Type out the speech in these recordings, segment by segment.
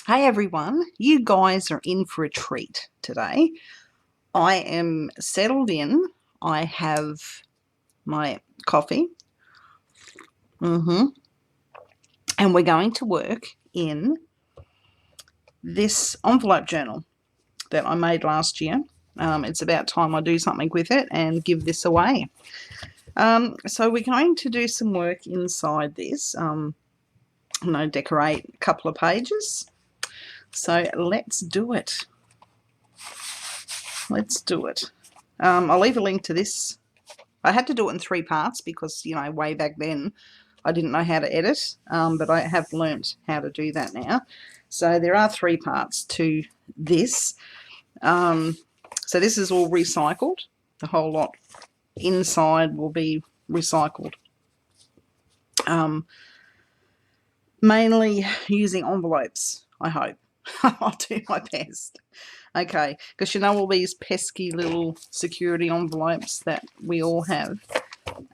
Hey everyone, you guys are in for a treat today. I am settled in. I have my coffee. And we're going to work in this envelope journal that I made last year. It's about time I do something with it and give this away. So we're going to do some work inside this. Decorate a couple of pages. So let's do it. Let's do it. I'll leave a link to this. I had to do it in 3 parts because, way back then I didn't know how to edit, but I have learnt how to do that now. So there are 3 parts to this. So this is all recycled. The whole lot inside will be recycled. Mainly using envelopes, I hope. I'll do my best. Okay, because all these pesky little security envelopes that we all have.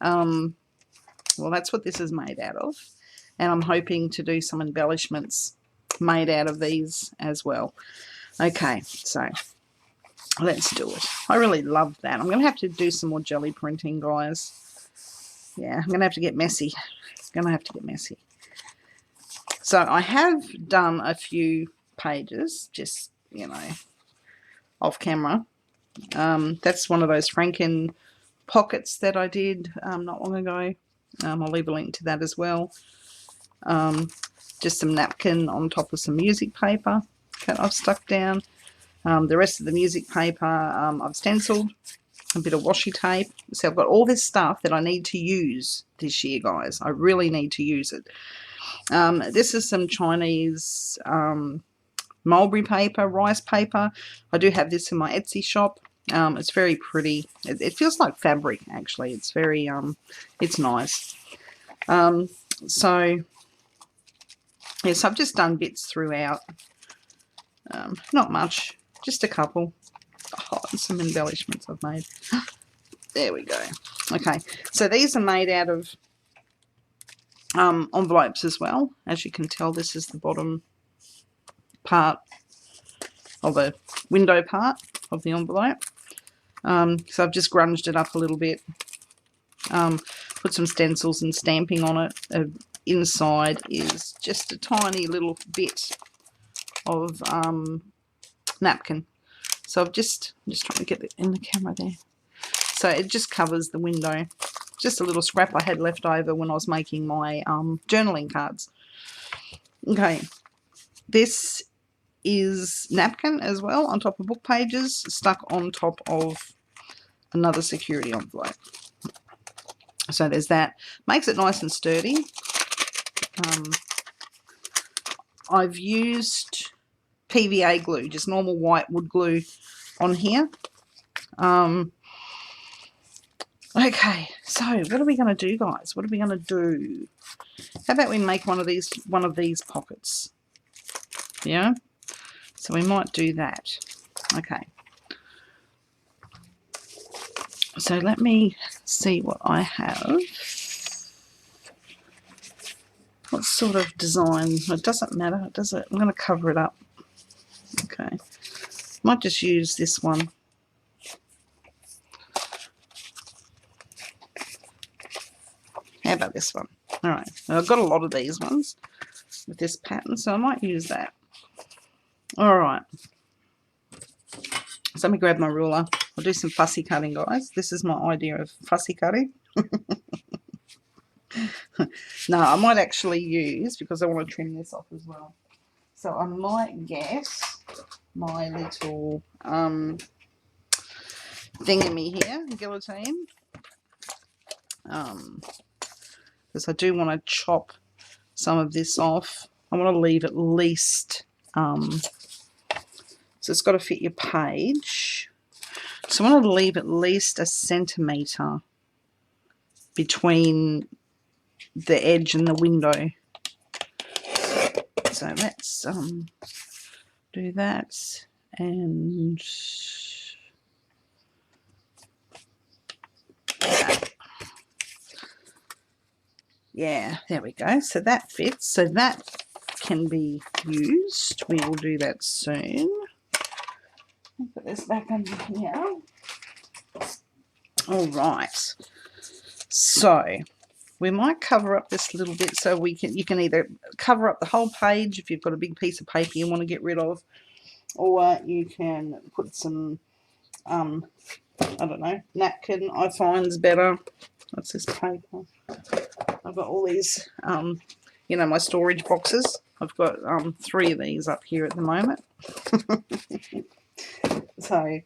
Well, that's what this is made out of. And I'm hoping to do some embellishments made out of these as well. Okay, so let's do it. I really love that. I'm going to have to do some more jelly printing, guys. Yeah, I'm going to have to get messy. So I have done a few pages, just, off camera. That's one of those Franken pockets that I did not long ago. I'll leave a link to that as well. Just some napkin on top of some music paper that I've stuck down. The rest of the music paper I've stenciled, a bit of washi tape. So I've got all this stuff that I need to use this year, guys. I really need to use it. This is some Chinese mulberry paper, rice paper. I do have this in my Etsy shop. It's very pretty. It feels like fabric, actually. It's very, it's nice. So I've just done bits throughout. Not much, just a couple. Oh, and some embellishments I've made. There we go. Okay, so these are made out of envelopes as well. As you can tell, this is the bottom part of the window part of the envelope. So I've just grunged it up a little bit, put some stencils and stamping on it. Inside is just a tiny little bit of napkin. So I'm just trying to get it in the camera there. So it just covers the window. Just a little scrap I had left over when I was making my journaling cards. Okay, this is napkin as well on top of book pages, stuck on top of another security envelope. So there's that. Makes it nice and sturdy. I've used PVA glue, just normal white wood glue on here. Okay, so what are we going to do, guys? What are we going to do? How about we make one of these pockets? Yeah? So we might do that. Okay. So let me see what I have. What sort of design? It doesn't matter, does it? I'm going to cover it up. Okay. Might just use this one. How about this one? All right. I've got a lot of these ones with this pattern, so I might use that. All right. So let me grab my ruler. I'll do some fussy cutting, guys. This is my idea of fussy cutting. No, I might actually use, because I want to trim this off as well. So I might get my little thingamy here, guillotine. Because I do want to chop some of this off. I want to leave at least, so it's got to fit your page. So I want to leave at least 1 centimetre between the edge and the window. So let's do that, and yeah, there we go. So that fits. So that can be used. We will do that soon. Put this back under here. All right. So we might cover up this little bit so you can either cover up the whole page if you've got a big piece of paper you want to get rid of, or you can put some, I don't know, napkin I find is better. What's this paper? I've got all these, you know, my storage boxes. I've got 3 of these up here at the moment. So,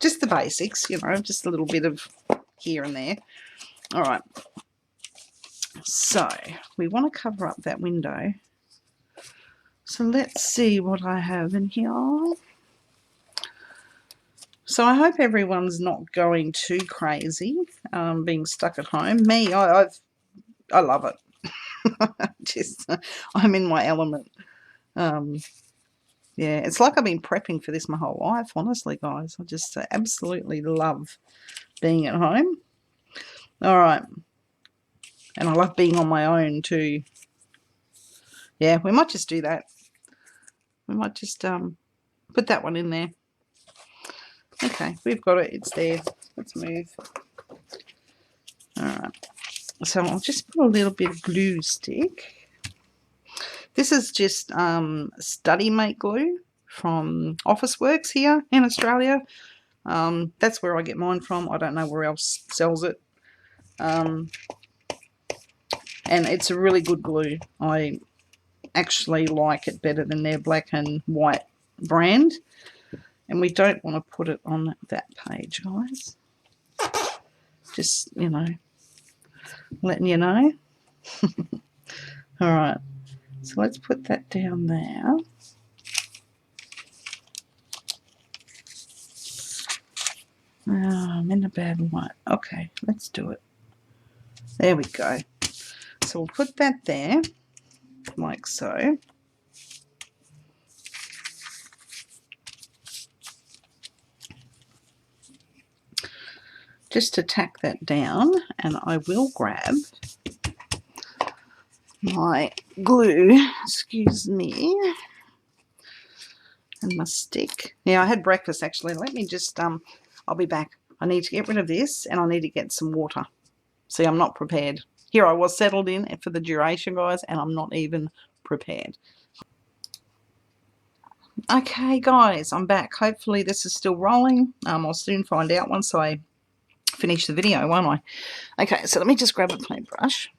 just the basics, you know, just a little bit of here and there. All right. So, we want to cover up that window. So, let's see what I have in here. So, I hope everyone's not going too crazy, being stuck at home. Me, I love it. Just, I'm in my element. Yeah, it's like I've been prepping for this my whole life, honestly, guys. I just absolutely love being at home. All right. And I love being on my own too. Yeah, we might just do that. We might just put that one in there. Okay, we've got it. It's there. Let's move. All right. So I'll just put a little bit of glue stick. This is just Study Mate glue from Officeworks here in Australia. That's where I get mine from. I don't know where else sells it. And it's a really good glue. I actually like it better than their black and white brand. And we don't want to put it on that page, guys. Just, you know, letting you know. All right. So let's put that down there. I'm in a bad one. Okay, let's do it. There we go. So we'll put that there, like so. Just to tack that down, and I will grab my glue, excuse me, and my stick. Now, I had breakfast actually. Let me just, I'll be back. I need to get rid of this, and I need to get some water. See, I'm not prepared. Here I was settled in for the duration, guys, and I'm not even prepared. Okay, guys, I'm back. Hopefully this is still rolling. I'll soon find out once I finish the video, won't I? Okay, so let me just grab a paintbrush.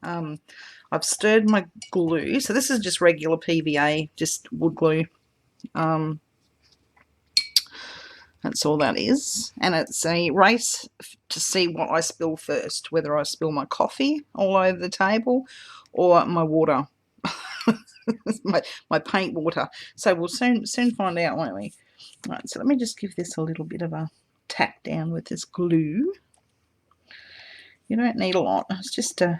I've stirred my glue. So this is just regular PVA, just wood glue. That's all that is. And it's a race to see what I spill first, whether I spill my coffee all over the table or my water, my paint water. So we'll soon find out, won't we? All right, so let me just give this a little bit of a tack down with this glue. You don't need a lot. It's just to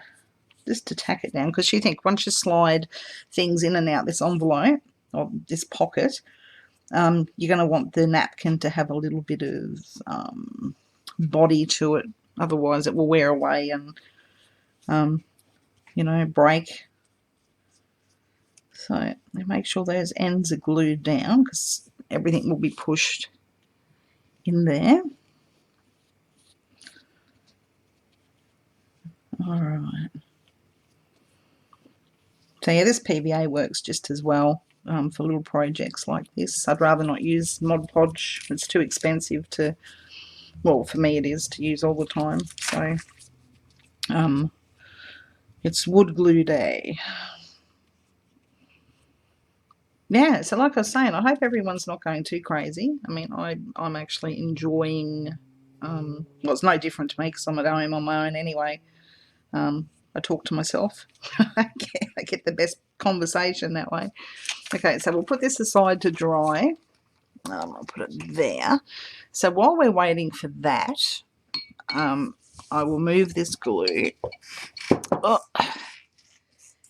tack it down, because you think once you slide things in and out this envelope or this pocket, you're going to want the napkin to have a little bit of body to it. Otherwise it will wear away and, you know, break. So make sure those ends are glued down, because everything will be pushed in there. All right. So yeah, this PVA works just as well for little projects like this. I'd rather not use Mod Podge. It's too expensive to, well, for me it is, to use all the time. So it's wood glue day. Yeah, so like I was saying, I hope everyone's not going too crazy. I mean, I'm actually enjoying, well, it's no different to me because I'm at home on my own anyway. I talk to myself. I get the best conversation that way. Okay, so we'll put this aside to dry. I'll put it there. So while we're waiting for that, I will move this glue. Oh,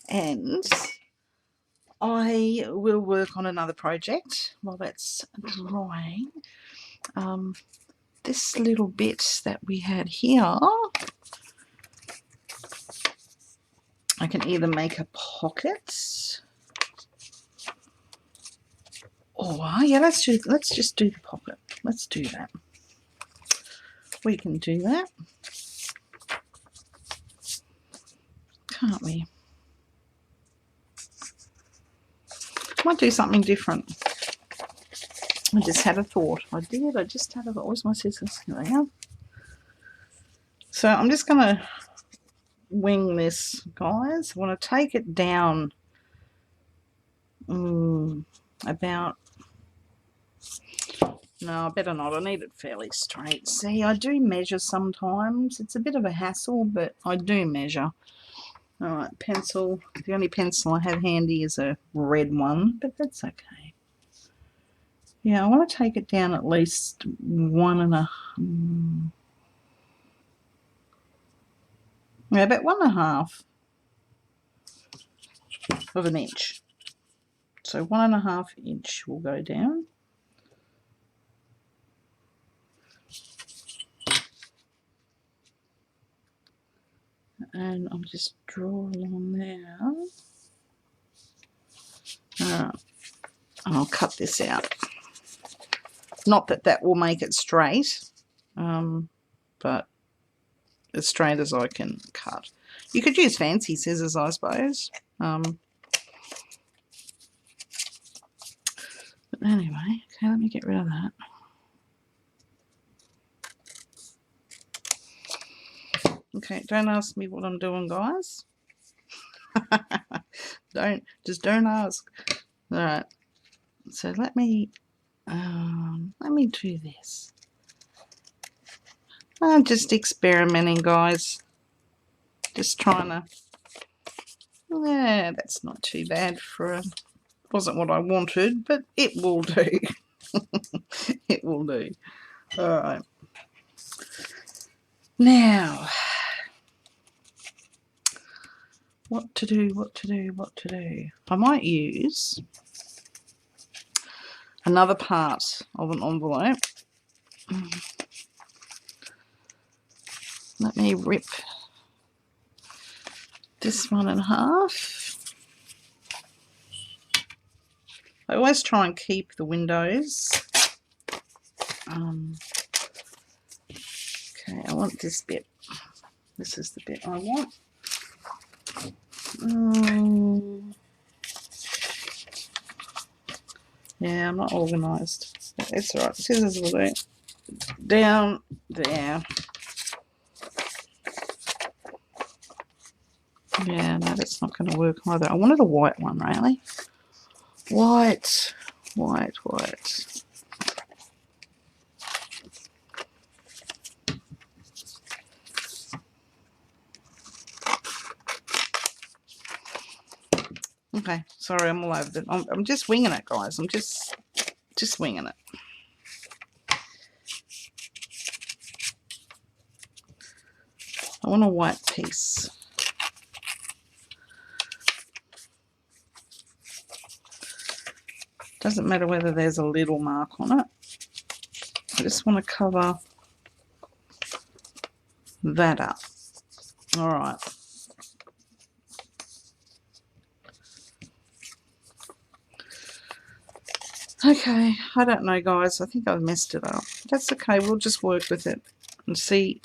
and I will work on another project while that's drying. This little bit that we had here, I can either make a pocket. Oh yeah, let's just do the pocket. Let's do that. We can do that, can't we? Might do something different. I just had a thought. I just had a thought. Where's my scissors? Here they are. So I'm just going to wing this, guys. I want to take it down about... No, I better not. I need it fairly straight. See, I do measure sometimes. It's a bit of a hassle, but I do measure. All right, pencil. The only pencil I have handy is a red one, but that's okay. Yeah, I want to take it down at least 1.5. Yeah, about 1.5 of an inch. So 1.5 inch will go down. And I'll just draw along there. Alright, and I'll cut this out. Not that that will make it straight, but as straight as I can cut. You could use fancy scissors, I suppose. But anyway, okay, let me get rid of that. Okay, don't ask me what I'm doing, guys. Just don't ask. All right. So let me do this. I'm just experimenting, guys. Just trying to. Yeah, that's not too bad for a. Wasn't what I wanted, but it will do. It will do. All right. Now, what to do? I might use another part of an envelope. Let me rip this one in half. I always try and keep the windows. Okay, I want this bit. This is the bit I want. Yeah, I'm not organised. It's alright. Scissors will do. Down there. Yeah, no, that's not going to work either. I wanted a white one, really. White. Okay, sorry, I'm all over it. I'm just winging it, guys. I'm just winging it. I want a white piece. Doesn't matter whether there's a little mark on it. I just want to cover that up. All right. Okay, I don't know, guys. I think I've messed it up. That's okay. We'll just work with it and see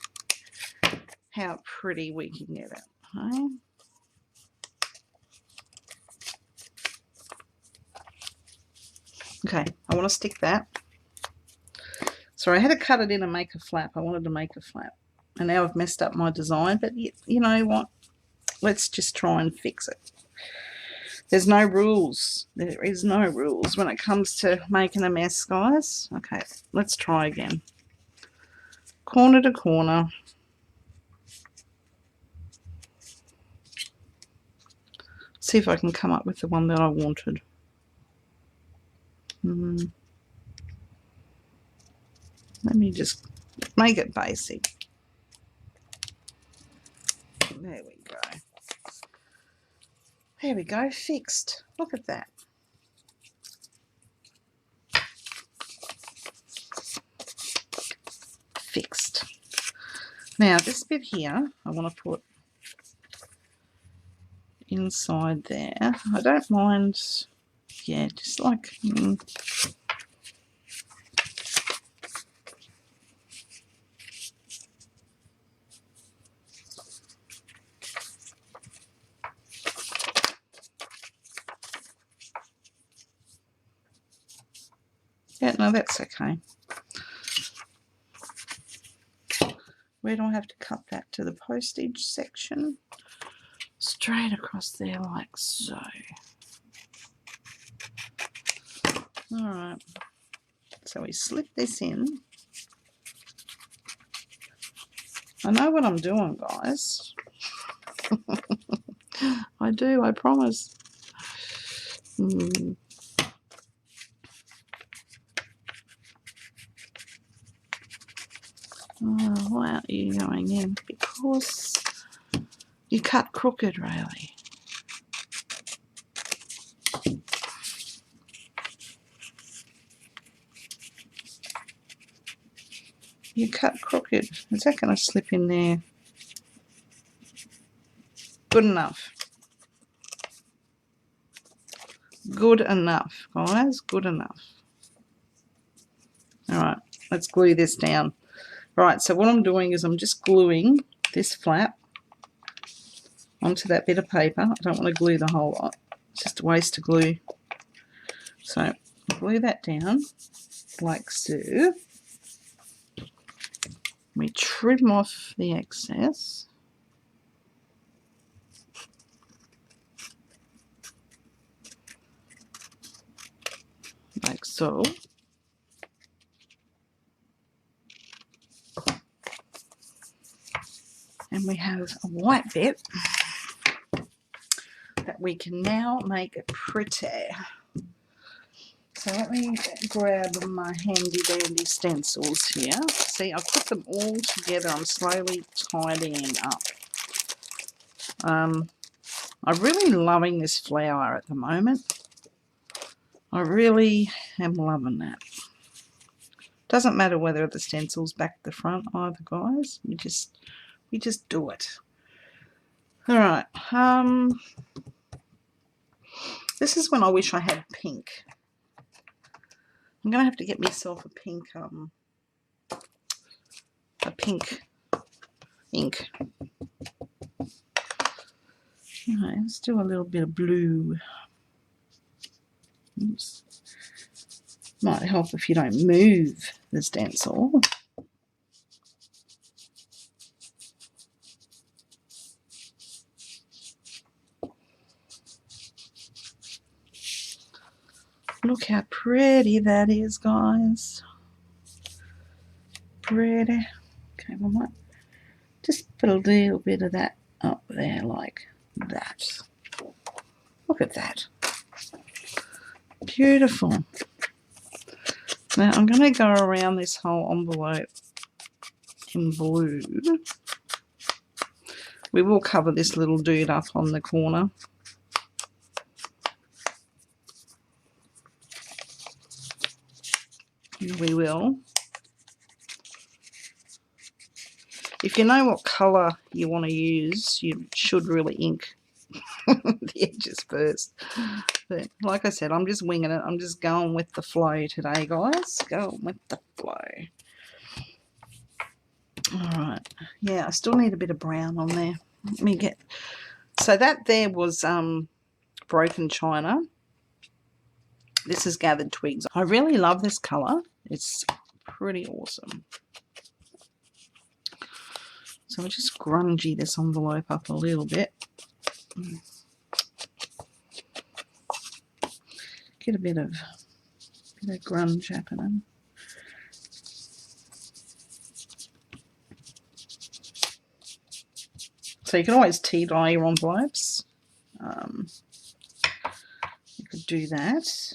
how pretty we can get it. Okay? Okay, I want to stick that. Sorry, I had to cut it in and make a flap. I wanted to make a flap. And now I've messed up my design, but you know what? Let's just try and fix it. There's no rules. There is no rules when it comes to making a mess, guys. Okay, let's try again. Corner to corner. See if I can come up with the one that I wanted. Let me just make it basic. There we go. There we go, fixed. Look at that. Fixed. Now this bit here, I want to put inside there. I don't mind, yeah, just like... Yeah, no, that's okay. Where do I have to cut that? To the postage section? Straight across there like so. Alright. So we slip this in. I know what I'm doing, guys. I do, I promise. Oh, why aren't you going in? Because you cut crooked, really. You cut crooked. Is that going to slip in there? Good enough. Good enough, guys. Good enough. Alright, let's glue this down. Right, so what I'm doing is I'm just gluing this flap onto that bit of paper. I don't want to glue the whole lot. It's just a waste of glue. So glue that down like so. We trim off the excess. Like so. And we have a white bit that we can now make pretty. So let me grab my handy dandy stencils here. See, I've put them all together. I'm slowly tidying up. I'm really loving this flower at the moment. I really am loving that. Doesn't matter whether the stencil's back to the front either, guys. We just do it. Alright. This is when I wish I had pink. I'm going to have to get myself a pink ink. Alright, let's do a little bit of blue. Oops. Might help if you don't move the stencil. Look how pretty that is, guys. Pretty. Okay, we might just put a little bit of that up there like that. Look at that. Beautiful. Now I'm going to go around this whole envelope in blue. We will cover this little dude up on the corner. We will. If you know what colour you want to use, you should really ink the edges first. But like I said, I'm just winging it. I'm just going with the flow today, guys. Going with the flow. Alright. Yeah, I still need a bit of brown on there. Let me get... So that there was broken china. This is gathered twigs. I really love this colour. It's pretty awesome. So we'll just grungy this envelope up a little bit. Get a bit of grunge happening. So you can always tea dye your envelopes. You could do that.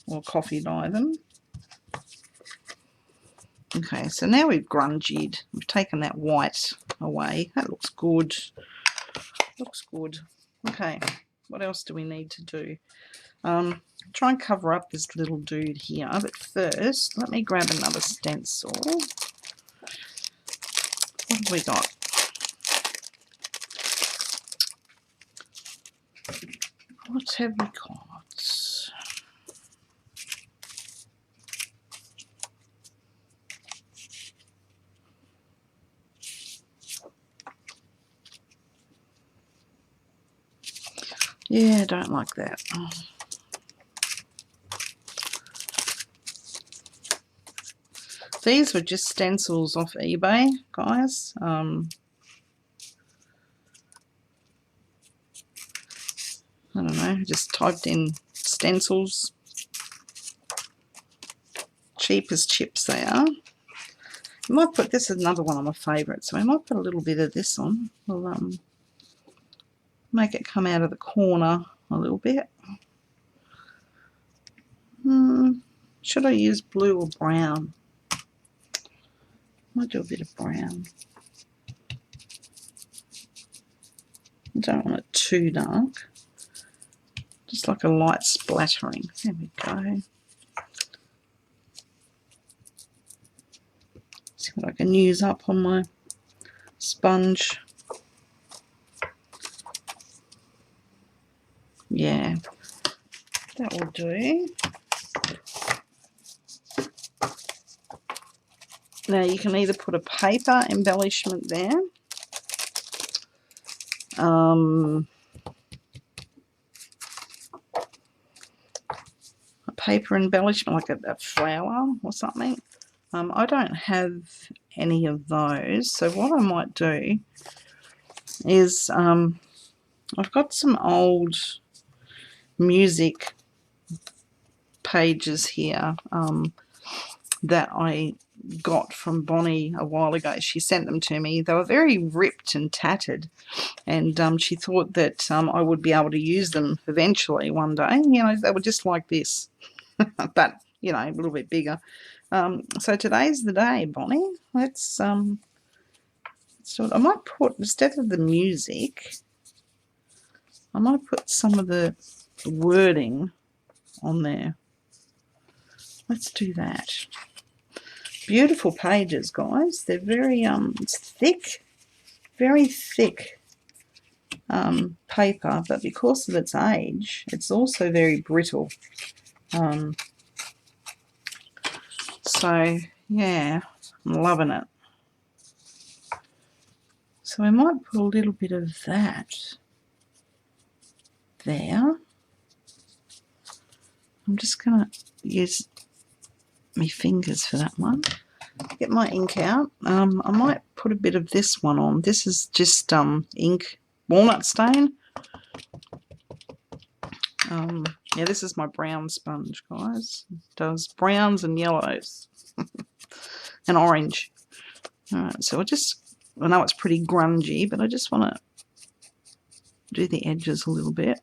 Or coffee dye them. Okay, so now we've grungied. We've taken that white away. That looks good. Looks good. Okay, what else do we need to do? Try and cover up this little dude here. But first, let me grab another stencil. What have we got? have we got? Yeah, I don't like that. These were just stencils off eBay, guys. I don't know, just typed in stencils. Cheap as chips they are. I might put, this is another one of my favourites, so I might put a little bit of this on. We'll make it come out of the corner a little bit. Should I use blue or brown? I might do a bit of brown. I don't want it too dark. Just like a light splattering. There we go. See what I can use up on my sponge. Yeah, that will do. Now you can either put a paper embellishment there. A paper embellishment, like a flower or something. I don't have any of those, so what I might do is I've got some old music pages here that I got from Bonnie a while ago. She sent them to me. They were very ripped and tattered, and she thought that I would be able to use them eventually one day. You know, they were just like this, but you know, a little bit bigger. So today's the day, Bonnie. Let's I might put, instead of the music, I might put some of the wording on there. Let's do that. Beautiful pages, guys. They're very it's thick, very thick paper, but because of its age, it's also very brittle. So yeah, I'm loving it. So I might put a little bit of that there. I'm just going to use my fingers for that one. Get my ink out. I might put a bit of this one on. This is just ink, walnut stain. Yeah, this is my brown sponge, guys. It does browns and yellows and orange. All right, so I know it's pretty grungy, but I just want to do the edges a little bit.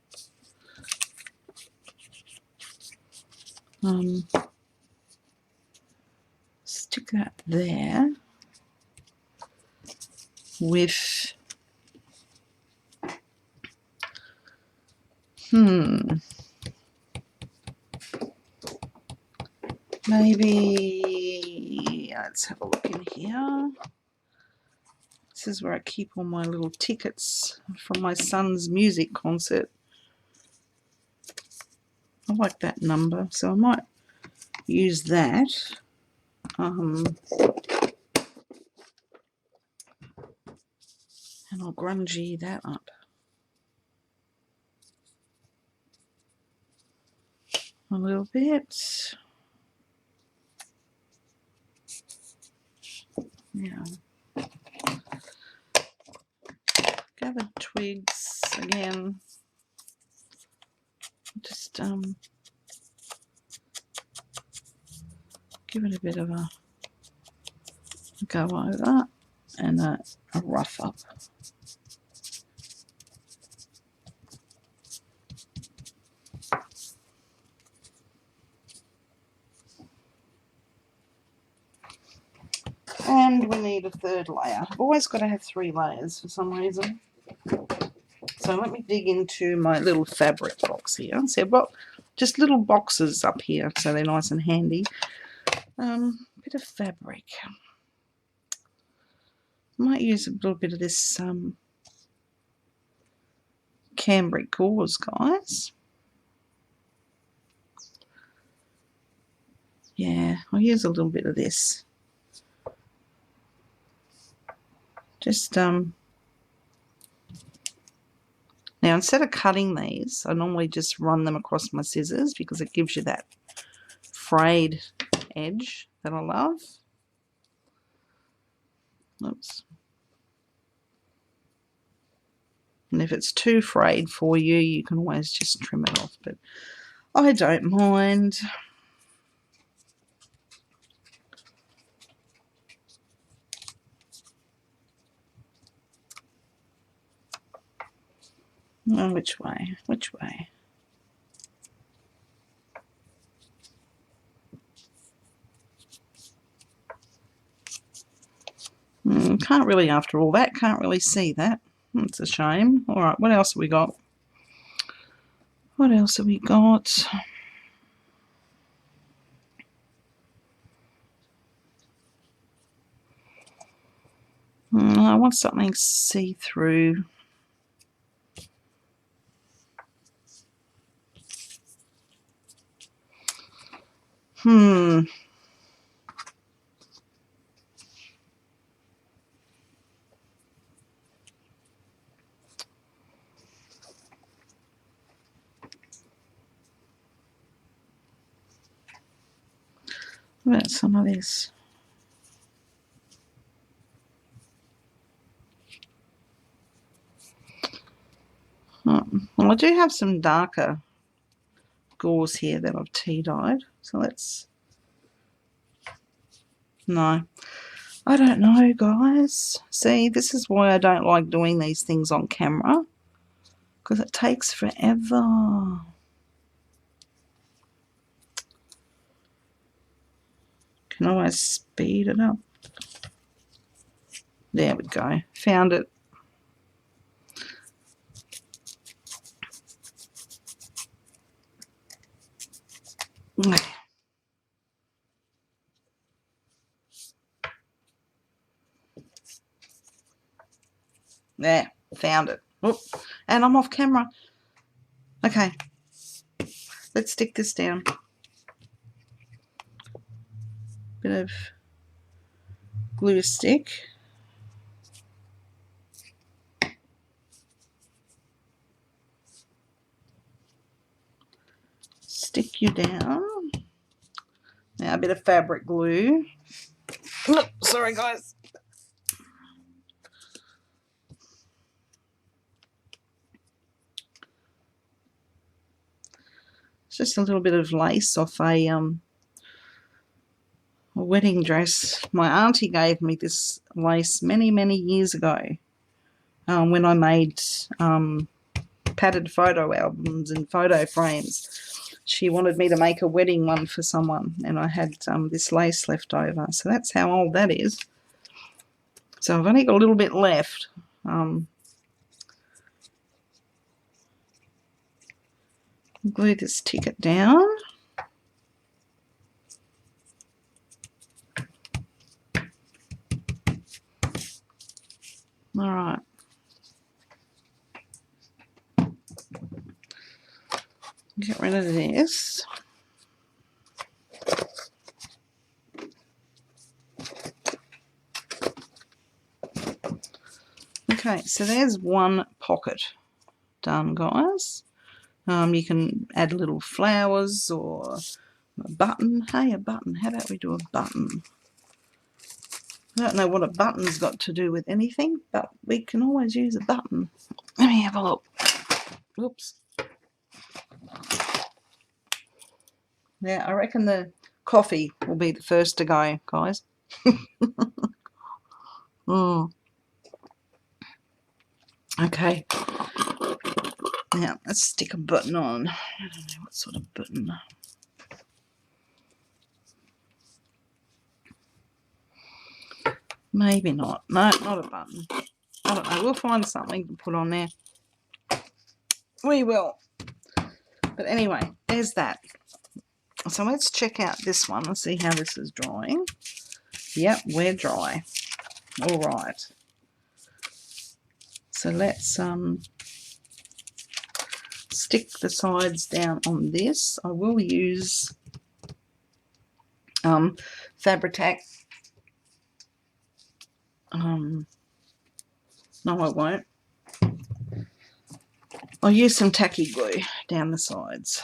Stick that there with maybe, let's have a look in here. This is where I keep all my little tickets from my son's music concert. I like that number, so I might use that. And I'll grungy that up a little bit. Yeah. Gathered twigs again. Just give it a bit of a go over and a rough up. And we need a third layer. I've always got to have 3 layers for some reason. So let me dig into my little fabric box here. So I've got just little boxes up here, so they're nice and handy. Bit of fabric. Might use a little bit of this cambric gauze, guys. Yeah, I'll use a little bit of this. Just now, instead of cutting these, I normally just run them across my scissors because it gives you that frayed edge that I love. Oops. And if it's too frayed for you, you can always just trim it off, but I don't mind. Oh, which way? Which way? Can't really, after all that, can't really see that. That's a shame. All right, what else have we got? What else have we got? I want something see-through. What about some of this? Well, I do have some darker gauze here that I've tea dyed. So let's... No. I don't know, guys. See, this is why I don't like doing these things on camera. Because it takes forever. Can always speed it up. There we go. Found it. There, found it. Oop. And I'm off camera. Okay, let's stick this down. Bit of glue stick. Stick you down. Now a bit of fabric glue. Look, sorry guys. It's just a little bit of lace off a wedding dress. My auntie gave me this lace many, many years ago when I made padded photo albums and photo frames. She wanted me to make a wedding one for someone, and I had this lace left over. So that's how old that is. So I've only got a little bit left. Glue this ticket down. All right. Get rid of this. Okay, so there's one pocket done, guys. You can add little flowers or a button. Hey, a button. How about we do a button? I don't know what a button's got to do with anything, but we can always use a button. Let me have a look. Oops. Yeah, I reckon the coffee will be the first to go, guys. Okay. Now, let's stick a button on. I don't know what sort of button. Maybe not. No, not a button. I don't know. We'll find something to put on there. We will. But anyway, there's that. So let's check out this one and see how this is drying. Yep, we're dry. All right. So let's stick the sides down on this. I will use Fabri-Tac. No, I won't. I'll use some tacky glue down the sides.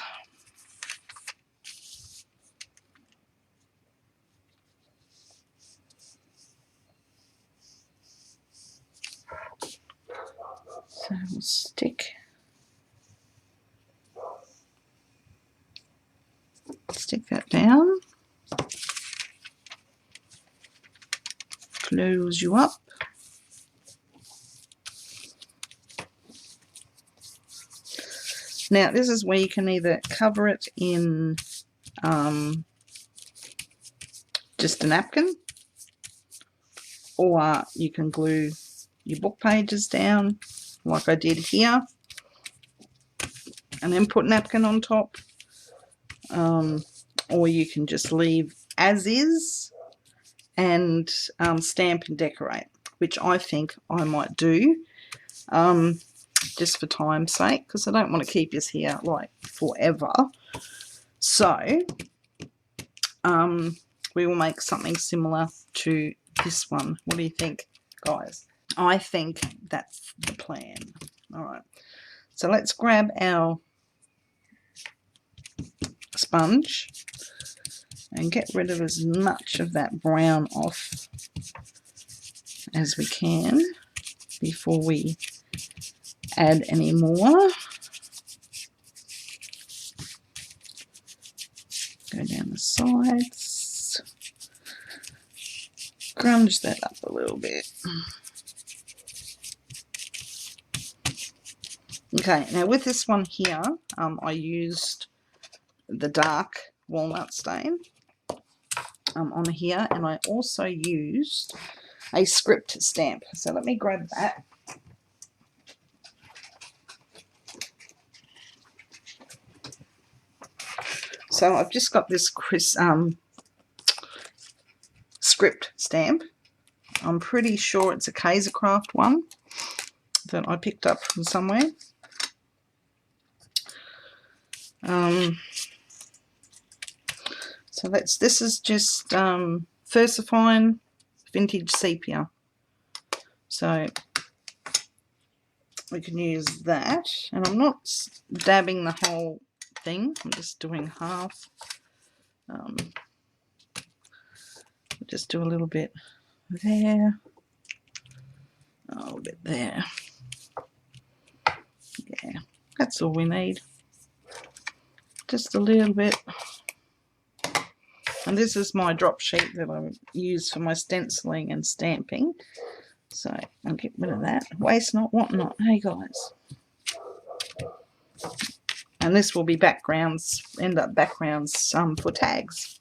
So we'll stick that down. Close you up. Now this is where you can either cover it in just a napkin, or you can glue your book pages down like I did here and then put napkin on top, or you can just leave as is and stamp and decorate, which I think I might do just for time's sake, because I don't want to keep this here like forever. So we will make something similar to this one. What do you think, guys? I think that's the plan. All right, so let's grab our sponge and get rid of as much of that brown off as we can before we add any more. Go down the sides, grunge that up a little bit. Okay, now with this one here, I used the dark walnut stain on here, and I also used a script stamp. So let me grab that. So I've just got this script stamp. I'm pretty sure it's a Kaisercraft one that I picked up from somewhere. So this is just VersaFine Vintage Sepia. So we can use that, and I'm not dabbing the whole thing, I'm just doing half. Just do a little bit there, a little bit there. Yeah, that's all we need. Just a little bit. And this is my drop sheet that I use for my stenciling and stamping. So I'll get rid of that. Waste not, want not. Hey guys. And this will be backgrounds, end up backgrounds for tags.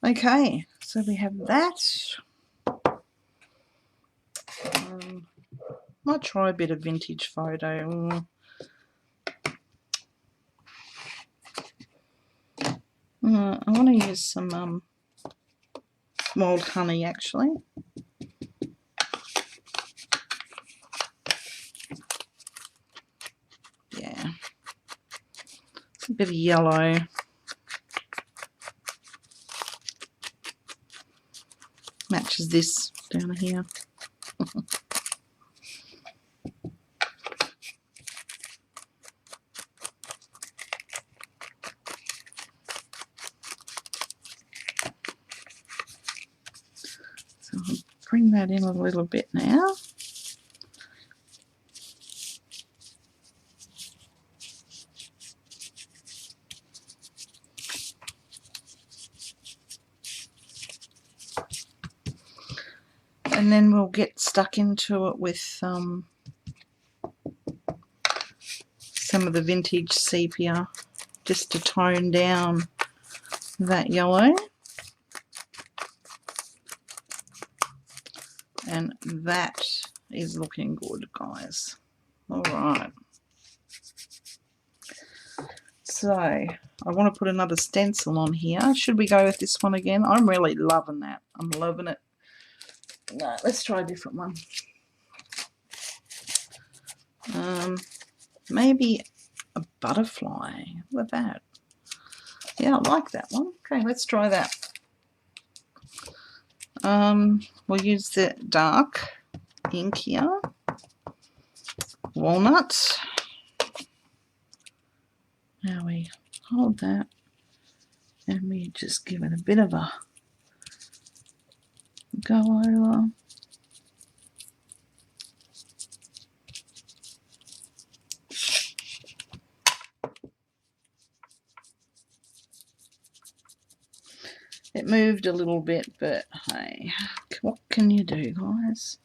Okay, so we have that. Might try a bit of vintage photo. I want to use some wild honey actually. Yeah, it's a bit of yellow. Matches this down here. So I'll bring that in a little bit now. And then we'll get stuck into it with some of the vintage sepia just to tone down that yellow. And that is looking good, guys. All right. So I want to put another stencil on here. Should we go with this one again? I'm really loving that. I'm loving it. No, let's try a different one. Maybe a butterfly. Look at that. Yeah, I like that one. Okay, let's try that. We'll use the dark ink here. Walnut. Now we hold that and we just give it a bit of a go over. It moved a little bit, but hey, what can you do, guys?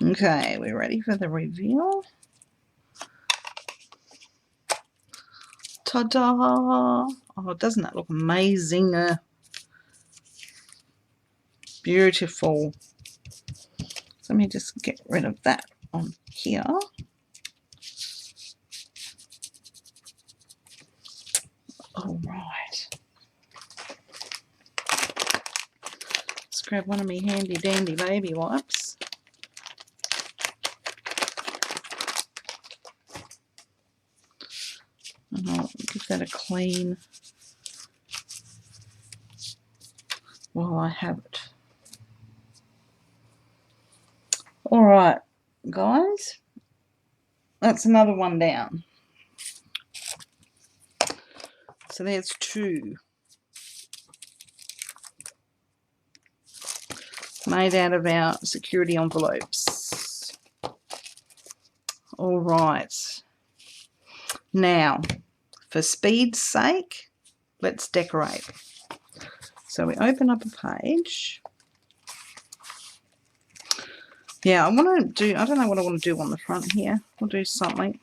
Okay, we're ready for the reveal. Ta-da! Oh, doesn't that look amazing? Beautiful. So let me just get rid of that on here. All right. Let's grab one of my handy dandy baby wipes. And I'll give that a clean while I have it. All right, guys. That's another one down. So there's two. Made out of our security envelopes. All right. Now, for speed's sake, let's decorate. So we open up a page. Yeah, I want to do, I don't know what I want to do on the front here. We'll do something.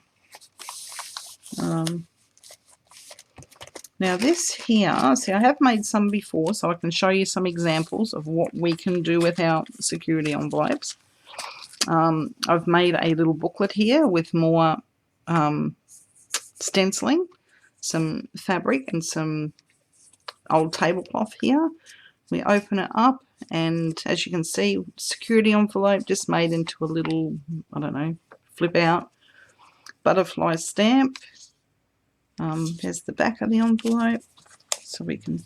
Now this here, see I have made some before, so I can show you some examples of what we can do with our security envelopes. I've made a little booklet here with more stenciling, some fabric and some old tablecloth here. We open it up and as you can see, security envelope just made into a little, I don't know, flip out butterfly stamp. There's the back of the envelope, so we can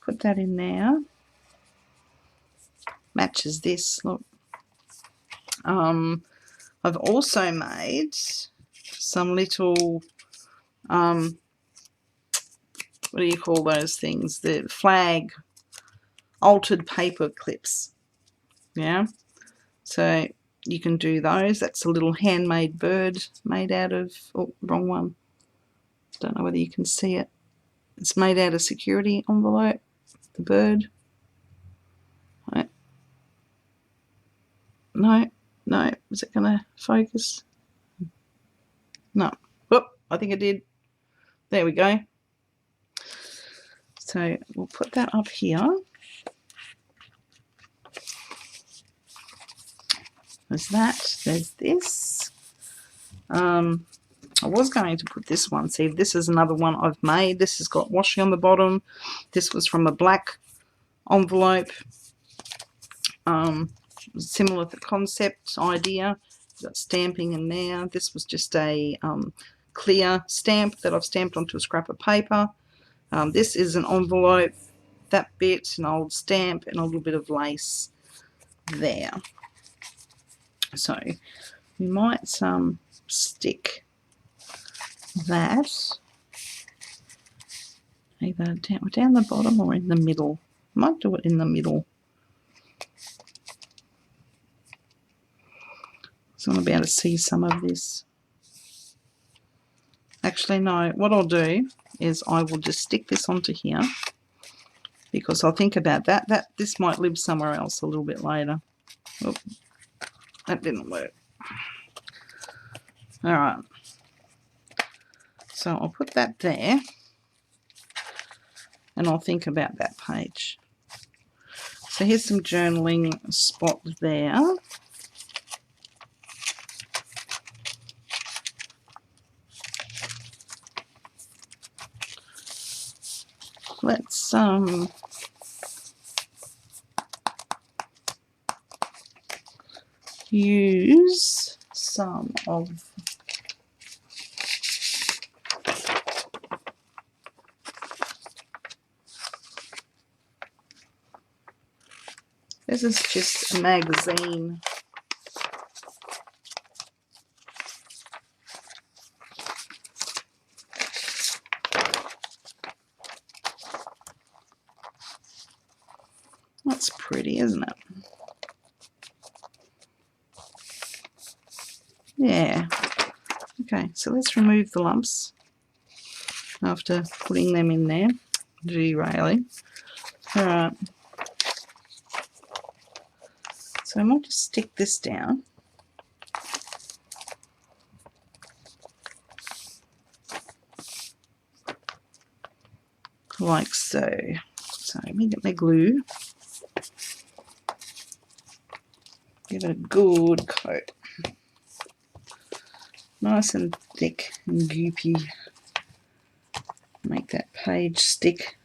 put that in there. Matches this, look. I've also made some little, what do you call those things? The flag altered paper clips. Yeah, so you can do those. That's a little handmade bird made out of, oh, wrong one. Don't know whether you can see it. It's made out of security envelope, the bird. Right. No, is it going to focus? No. Oh, I think it did. There we go. So we'll put that up here. There's that. There's this. I was going to put this one. See, this is another one I've made. This has got washi on the bottom. This was from a black envelope. Similar to the concept idea. Got stamping in there. This was just a clear stamp that I've stamped onto a scrap of paper. This is an envelope. That bit, an old stamp, and a little bit of lace there. So we might stick that either down the bottom or in the middle. Might do it in the middle. So I'll be able to see some of this. Actually, no. What I'll do is I will just stick this onto here because I'll think about that. This might live somewhere else a little bit later. Oh, that didn't work. All right. So I'll put that there and I'll think about that page. So here's some journaling spot there. Let's use some of This is just a magazine. That's pretty, isn't it? Yeah. Okay, so let's remove the lumps after putting them in there. Gee, really. Alright. So I might just stick this down. Like so. So let me get my glue. Give it a good coat. Nice and thick and goopy. Make that page stick.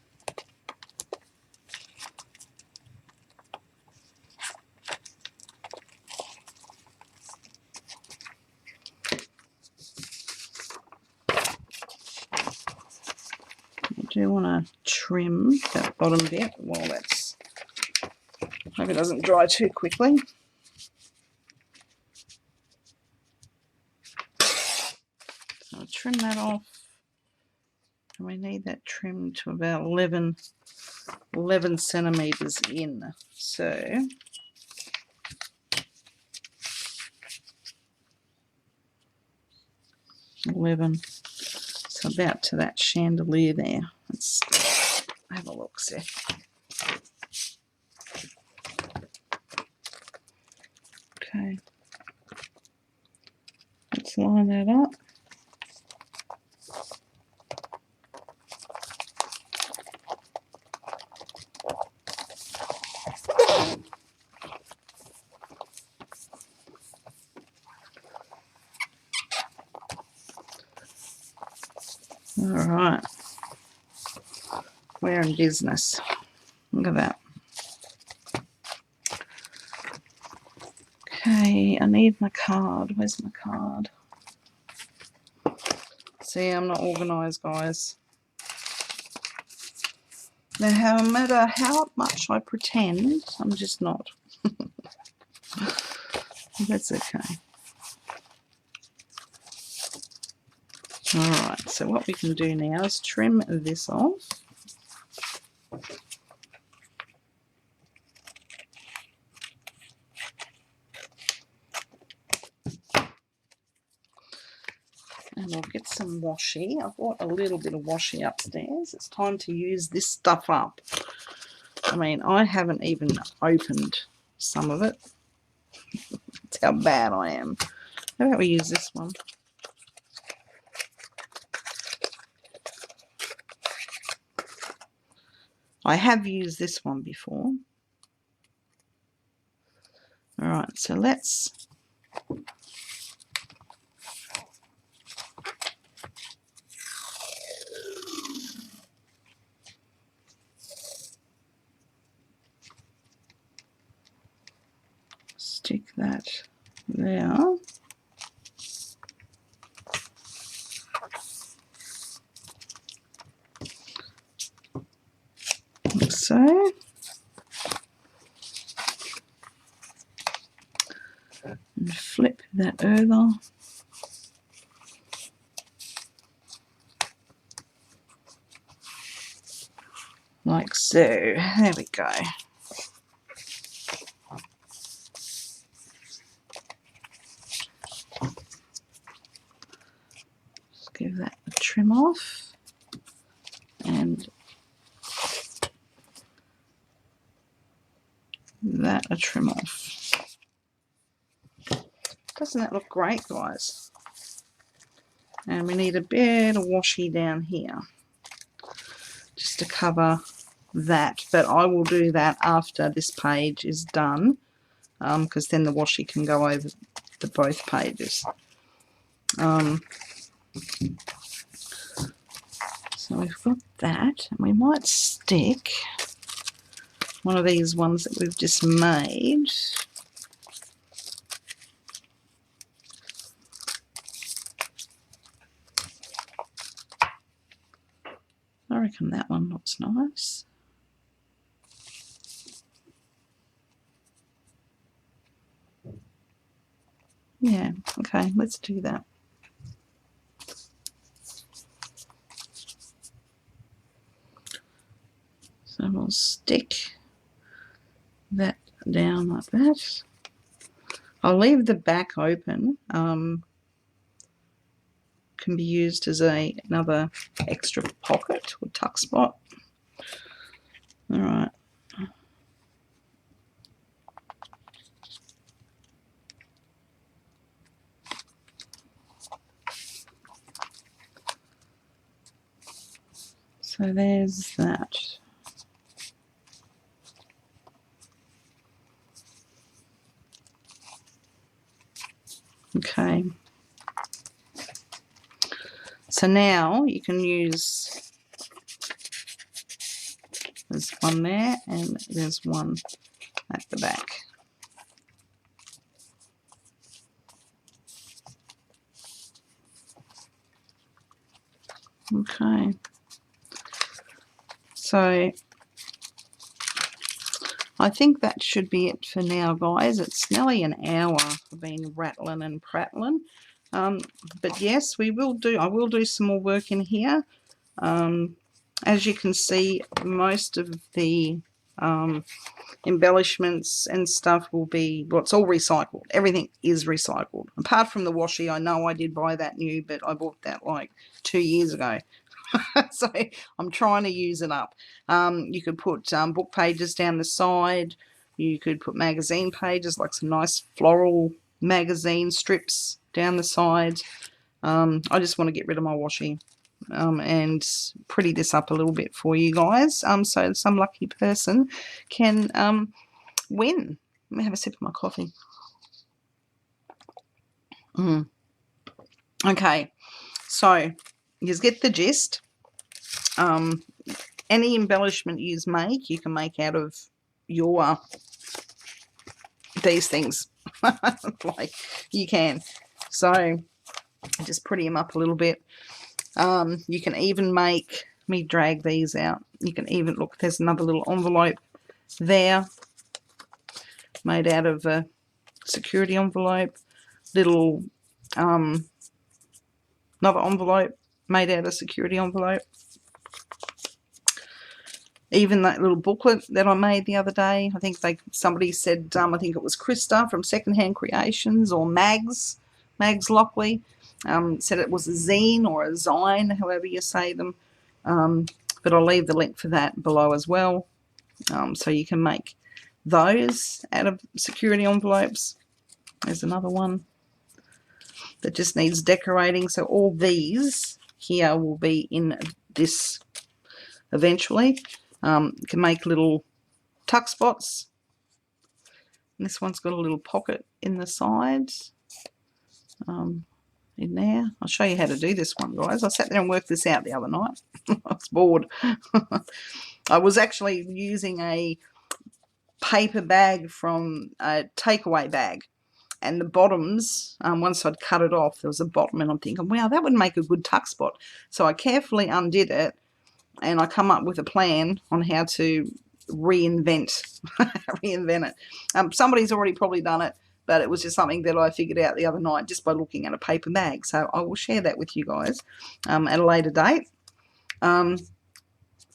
I do want to trim that bottom bit while that's, hope it doesn't dry too quickly. So I'll trim that off. And we need that trimmed to about 11 centimeters in. So 11. So about to that chandelier there. Let's have a look, see. Okay. Let's line that up. All right. We're in business. Look at that. Okay, I need my card. Where's my card? See, I'm not organised, guys. Now, no matter how much I pretend, I'm just not. That's okay. Alright, so what we can do now is trim this off. And I'll get some washi. I've got a little bit of washi upstairs. It's time to use this stuff up. I mean, I haven't even opened some of it. That's how bad I am. How about we use this one? I have used this one before. Alright, so let's stick that there. Like so. And flip that over. Like so. There we go. Just give that a trim off. And that a trim off. Doesn't that look great, guys? And we need a bit of washi down here just to cover that, but I will do that after this page is done, because then the washi can go over the both pages. So we've got that, and we might stick one of these ones that we've just made. I reckon that one looks nice. Yeah, okay, let's do that. So we'll stick that down like that. I'll leave the back open. Can be used as another extra pocket or tuck spot. All right. So there's that. Okay. So now you can use, there's one there and there's one at the back. Okay. So I think that should be it for now, guys. It's nearly an hour for being rattling and prattling. But yes, I will do some more work in here. As you can see, most of the embellishments and stuff will be, well, it's all recycled. Everything is recycled. Apart from the washi, I know I did buy that new, but I bought that like 2 years ago. So I'm trying to use it up. You could put book pages down the side. You could put magazine pages, like some nice floral magazine strips down the side. I just want to get rid of my washi and pretty this up a little bit for you guys. So some lucky person can win. Let me have a sip of my coffee. Okay, so you just get the gist. Any embellishment you make, you can make out of your these things. Like you can. So just pretty them up a little bit. You can even make, let me drag these out. You can even, look, there's another little envelope there made out of a security envelope. Little another envelope made out of security envelope. Even that little booklet that I made the other day, I think somebody said, I think it was Krista from Secondhand Creations, or Mags Lockley, said it was a zine or a zine, however you say them. But I'll leave the link for that below as well. So you can make those out of security envelopes. There's another one that just needs decorating. So all these here will be in this eventually. You can make little tuck spots. And this one's got a little pocket in the sides. In there. I'll show you how to do this one, guys. I sat there and worked this out the other night. I was bored. I was actually using a paper bag from a takeaway bag. And the bottoms, once I'd cut it off, there was a bottom, and I'm thinking, wow, that would make a good tuck spot. So I carefully undid it, and I come up with a plan on how to reinvent it. Somebody's already probably done it, but it was just something that I figured out the other night just by looking at a paper bag. So I will share that with you guys at a later date.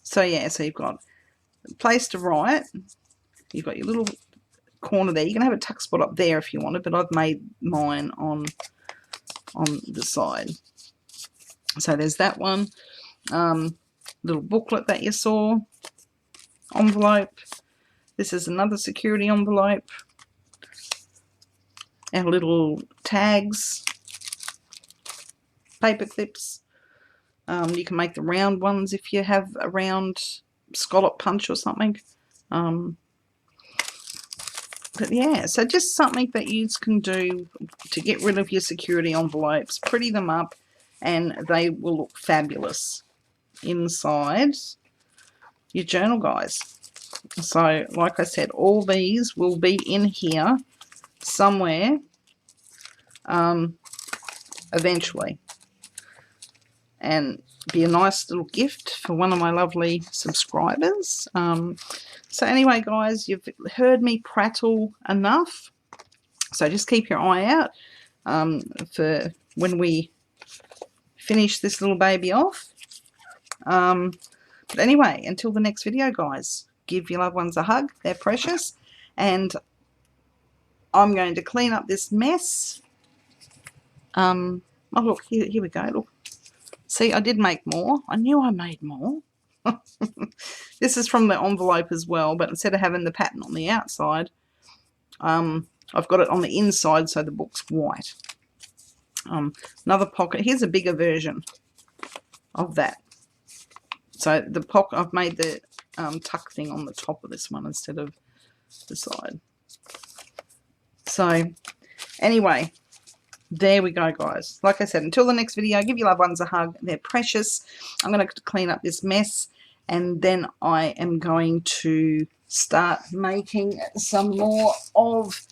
So yeah, so you've got a place to write. You've got your little corner there. You can have a tuck spot up there if you wanted, but I've made mine on the side. So there's that one. Little booklet that you saw. Envelope. This is another security envelope. And little tags. Paper clips. You can make the round ones if you have a round scallop punch or something. But yeah, so just something that you can do to get rid of your security envelopes, pretty them up, and they will look fabulous inside your journal, guys. So like I said, all these will be in here somewhere eventually, and be a nice little gift for one of my lovely subscribers. So anyway, guys, you've heard me prattle enough, so just keep your eye out for when we finish this little baby off. But anyway, until the next video, guys, give your loved ones a hug. They're precious. And I'm going to clean up this mess. Oh, look, here we go. Look. See, I did make more. I knew I made more. This is from the envelope as well, but instead of having the pattern on the outside, I've got it on the inside so the book's white. Another pocket. Here's a bigger version of that. So the pocket, I've made the tuck thing on the top of this one instead of the side. So anyway, there we go, guys. Like I said, until the next video, give your loved ones a hug. They're precious. I'm going to clean up this mess, and then I am going to start making some more of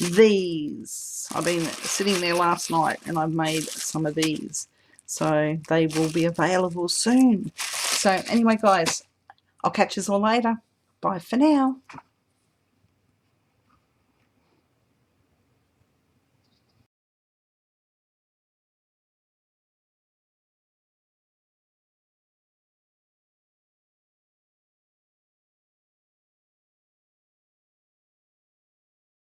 these. I've been sitting there last night and I've made some of these, so they will be available soon. So anyway, guys, I'll catch you all later. Bye for now.